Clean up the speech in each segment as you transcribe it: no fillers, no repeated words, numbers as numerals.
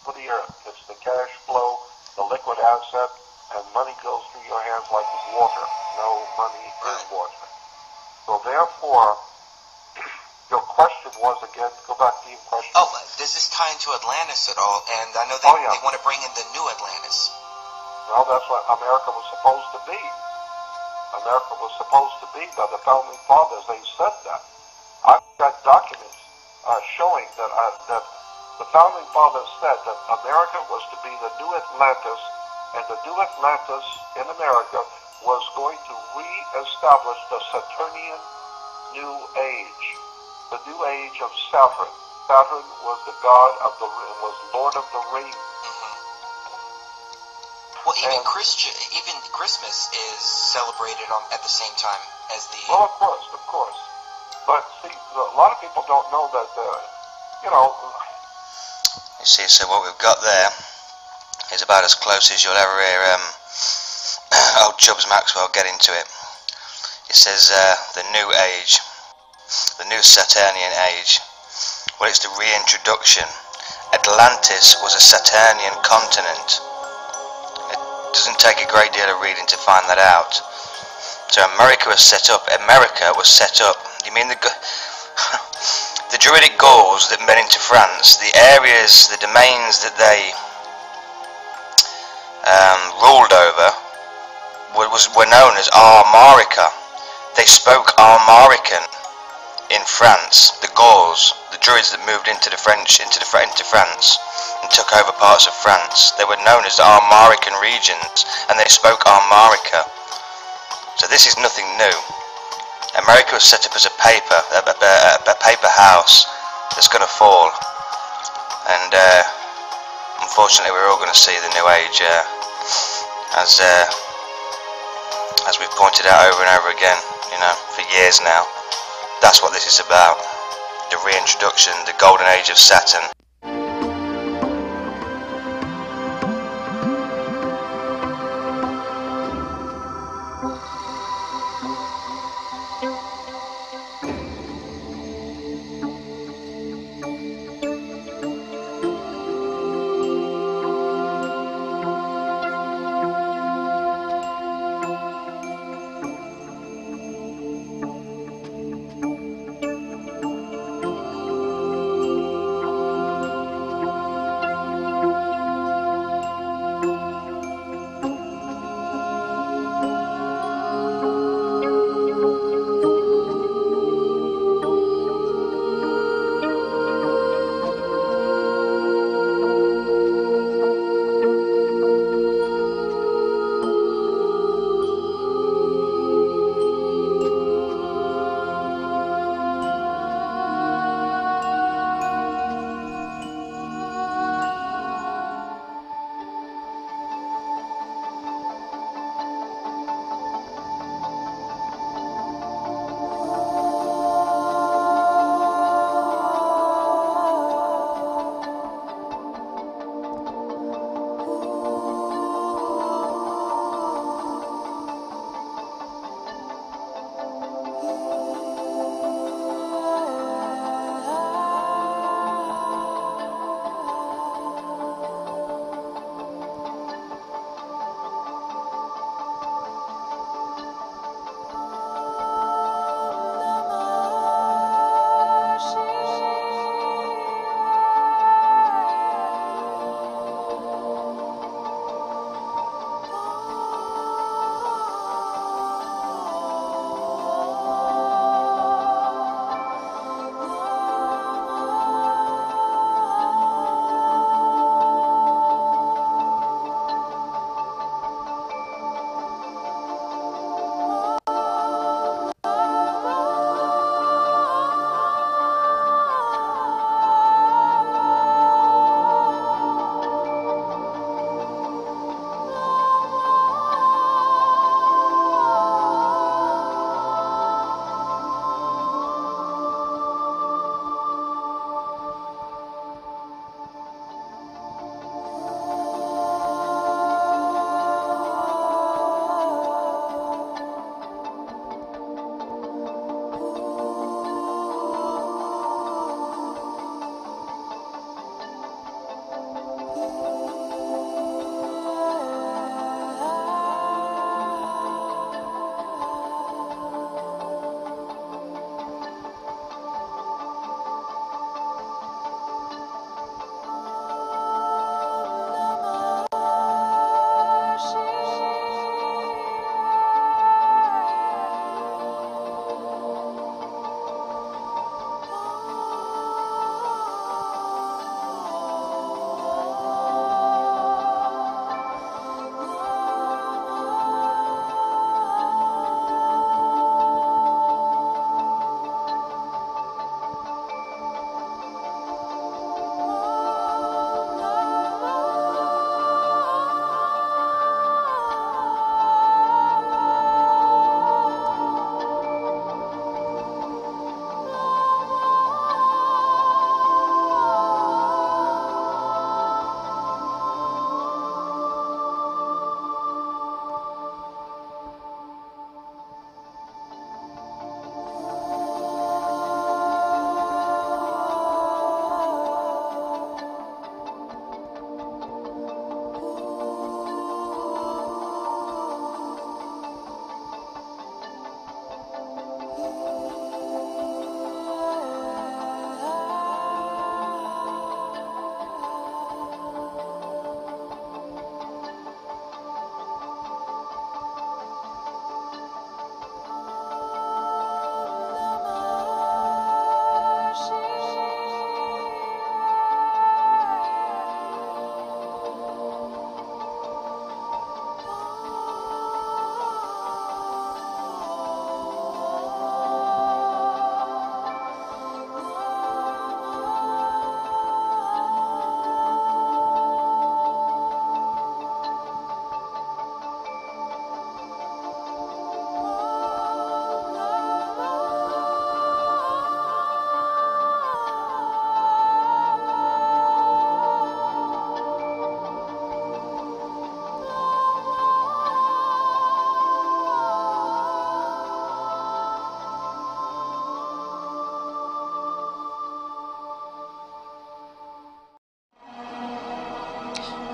for the earth. It's the cash flow, the liquid asset, and money goes through your hands like water. No money is water. So therefore, your question was, again, go back to your question. Oh, does this tie into Atlantis at all? And I know they want to bring in the new Atlantis. Well, that's what America was supposed to be. America was supposed to be by the founding fathers. They said that. I've got documents showing that the founding fathers said that America was to be the new Atlantis, and the new Atlantis in America was going to re-establish the Saturnian New Age, the New Age of Saturn. Saturn was the god of was Lord of the Rings. Well, even Christmas is celebrated at the same time as the... Well, of course. But, see, a lot of people don't know that, you know... You see, so what we've got there is about as close as you'll ever hear old Chubbs Maxwell get into it. It says, the New Age, the New Saturnian Age. Well, it's the reintroduction. Atlantis was a Saturnian continent. Doesn't take a great deal of reading to find that out. So America was set up. You mean the Druidic Gauls that went into France, the areas, the domains that they ruled over were known as Armorica. They spoke Armorican in France. The Gauls, the Druids that moved into France and took over parts of France, they were known as the Armorican regions, and they spoke Armorica. So this is nothing new. America was set up as a paper house that's going to fall, and unfortunately we're all going to see the New Age, as we've pointed out over and over again, you know, for years now. That's what this is about. The reintroduction, the golden age of Saturn.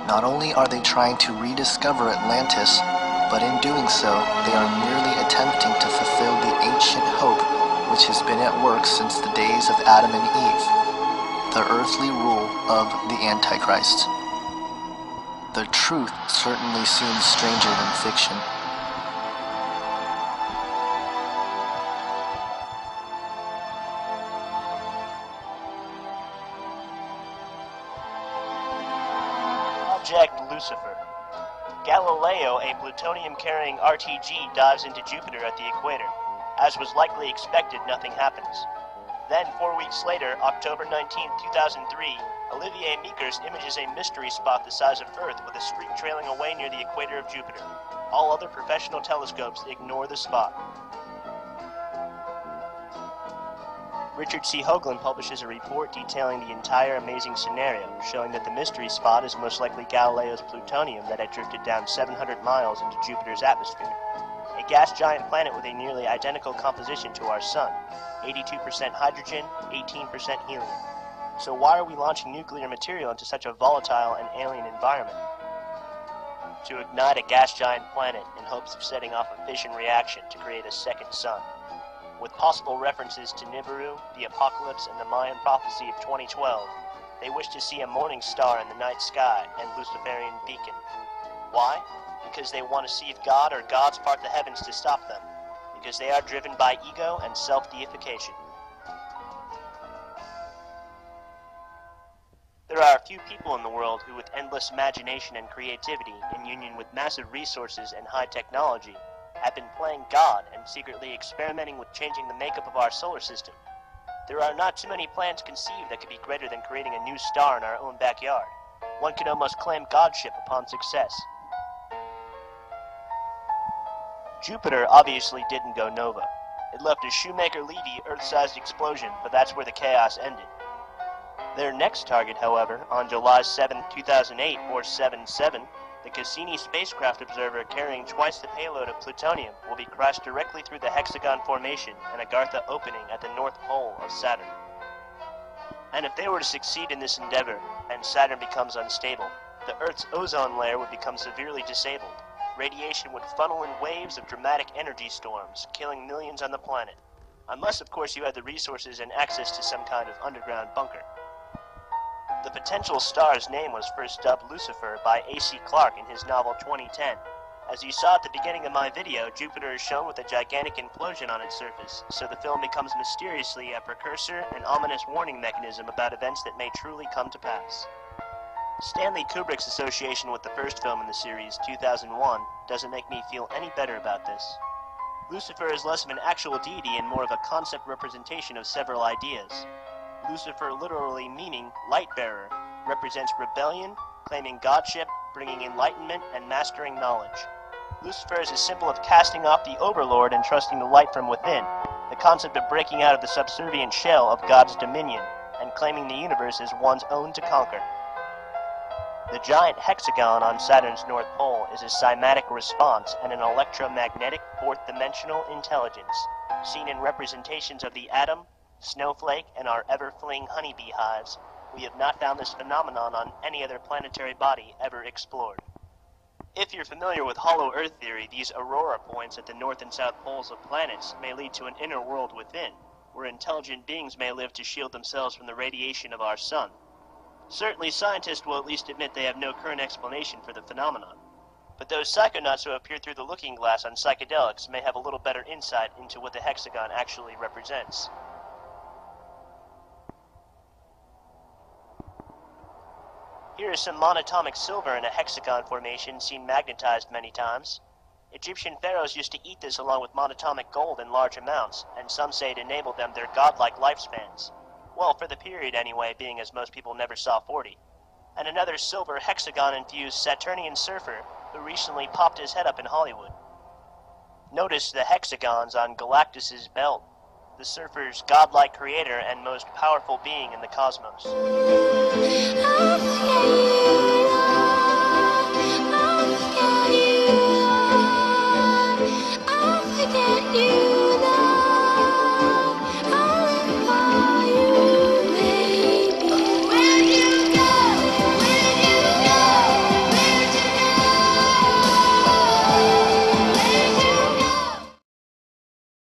Not only are they trying to rediscover Atlantis, but in doing so, they are merely attempting to fulfill the ancient hope which has been at work since the days of Adam and Eve, the earthly rule of the Antichrist. The truth certainly seems stranger than fiction. Project Lucifer. Galileo, a plutonium-carrying RTG, dives into Jupiter at the equator. As was likely expected, nothing happens. Then, 4 weeks later, October 19, 2003, Olivier Meekers images a mystery spot the size of Earth with a streak trailing away near the equator of Jupiter. All other professional telescopes ignore the spot. Richard C. Hoagland publishes a report detailing the entire amazing scenario, showing that the mystery spot is most likely Galileo's plutonium that had drifted down 700 miles into Jupiter's atmosphere. A gas giant planet with a nearly identical composition to our Sun, 82% hydrogen, 18% helium. So why are we launching nuclear material into such a volatile and alien environment? To ignite a gas giant planet in hopes of setting off a fission reaction to create a second sun. With possible references to Nibiru, the apocalypse, and the Mayan prophecy of 2012, they wish to see a morning star in the night sky and Luciferian beacon. Why? Because they want to see if God or gods part the heavens to stop them. Because they are driven by ego and self-deification. There are a few people in the world who, with endless imagination and creativity, in union with massive resources and high technology, have been playing God and secretly experimenting with changing the makeup of our solar system. There are not too many plans conceived that could be greater than creating a new star in our own backyard. One could almost claim godship upon success. Jupiter obviously didn't go nova. It left a Shoemaker-Levy Earth-sized explosion, but that's where the chaos ended. Their next target, however, on July 7, 2008, or 7/7, the Cassini spacecraft observer carrying twice the payload of plutonium will be crashed directly through the hexagon formation and Agartha opening at the North Pole of Saturn. And if they were to succeed in this endeavor, and Saturn becomes unstable, the Earth's ozone layer would become severely disabled. Radiation would funnel in waves of dramatic energy storms, killing millions on the planet. Unless, of course, you had the resources and access to some kind of underground bunker. The potential star's name was first dubbed Lucifer by A.C. Clarke in his novel 2010. As you saw at the beginning of my video, Jupiter is shown with a gigantic implosion on its surface, so the film becomes mysteriously a precursor and ominous warning mechanism about events that may truly come to pass. Stanley Kubrick's association with the first film in the series, 2001, doesn't make me feel any better about this. Lucifer is less of an actual deity and more of a concept representation of several ideas. Lucifer, literally meaning light-bearer, represents rebellion, claiming godship, bringing enlightenment, and mastering knowledge. Lucifer is a symbol of casting off the overlord and trusting the light from within, the concept of breaking out of the subservient shell of God's dominion, and claiming the universe as one's own to conquer. The giant hexagon on Saturn's North Pole is a cymatic response and an electromagnetic fourth-dimensional intelligence, seen in representations of the atom, snowflake, and our ever-fleeing honeybee hives. We have not found this phenomenon on any other planetary body ever explored. If you're familiar with hollow Earth theory, these aurora points at the north and south poles of planets may lead to an inner world within, where intelligent beings may live to shield themselves from the radiation of our sun. Certainly scientists will at least admit they have no current explanation for the phenomenon. But those psychonauts who appear through the looking glass on psychedelics may have a little better insight into what the hexagon actually represents. Here is some monatomic silver in a hexagon formation seen magnetized many times. Egyptian pharaohs used to eat this along with monatomic gold in large amounts, and some say it enabled them their godlike lifespans. Well, for the period anyway, being as most people never saw 40. And another silver hexagon-infused Saturnian surfer who recently popped his head up in Hollywood. Notice the hexagons on Galactus's belt, the surfer's godlike creator and most powerful being in the cosmos.